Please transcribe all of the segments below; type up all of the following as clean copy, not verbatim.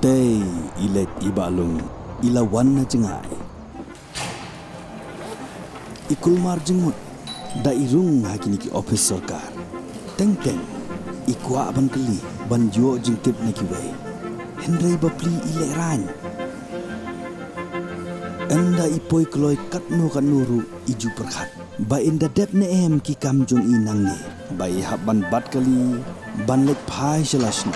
Day ilet ibalung ilawan na jengai. Ikulmar jengmut da irung hakini ki office sarkar. Teng ikwa ban keli ban jo jingtip na kiwai. Hendrai bapli ile ran. Anda ipoi kloi katno kanuru iju perkhat. Ba inda dep ne em ki kam jong inang ni. Ba ihap ban bat kali ban lek phai shalashna.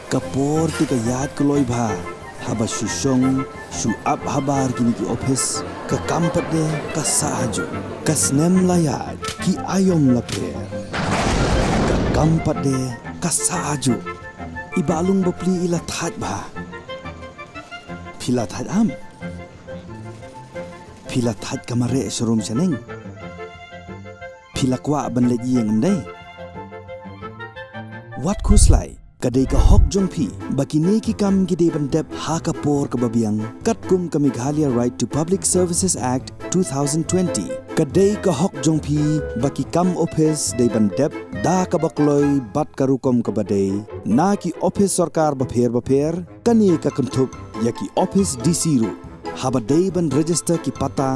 Kapor tu ka yad keloi bha haba shushong shu up habar kini ki office ka kampat de ka sahajo ka snem layad ki ayom laper ka kampat de ka sahajo ibalung bapli ila that bha phila that am phila that kamare showroom chaneng phila kwa ban le yeng ndai wat khuslai kadai ka hok jong phi bakine ki kam gide ban dep ha ka por ka babiang kat kum ka Meghalaya Right to Public Services Act 2020 kadai ka hok jong phi baki kam office dei ban dep da ka bakloi bat karukom ka badai na ki office sarkar ba pher kani ka kamthup ya ki office DC ru haba dei ban register ki pata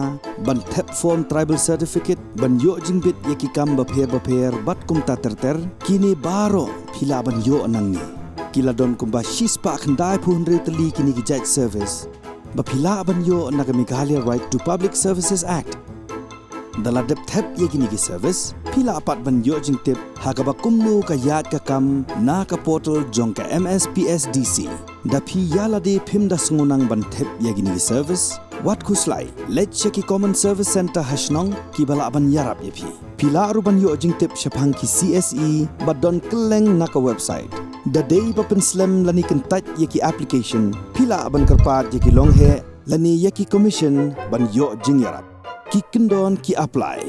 ban thep form tribal certificate ban yo jingbit ya ki kam ba pher bat kum ta ter kini baro phila ban yo anang ni kila don kumba shispa khandai phunre tali kini ki judge service ba phila ban yo na ka Meghalaya Right to Public Services Act dala dep thep ye kini ki service phila apat ban yo jingtip ha ka ba kumnu ka yat ka kam na ka portal jong ka MSPSDC da phi yala de phim da sungunang ban thep ye kini ki service wat khuslai Leit ki common service center hashnong ki bala ban yarap ye phi phila ru ban yo jingtip shaphang ki CSE ba don kleng na ka website da day ba pen slam lani kan tat ye ki application phila ban karpat ye ki long he lani ye ki commission ban yo jing yarap ki kendon ki apply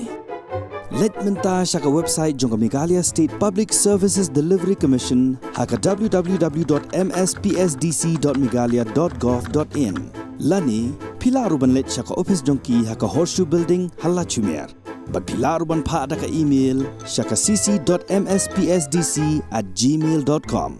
Leit menta shaka website jong Meghalaya State Public Services Delivery Commission haka www.mspsdc.meghalaya.gov.in lani pilaruban Leit shaka office jong ki haka Horseshoe Building Halla Chumer but pilaruban pa ada ka email shaka cc.mspsdc@gmail.com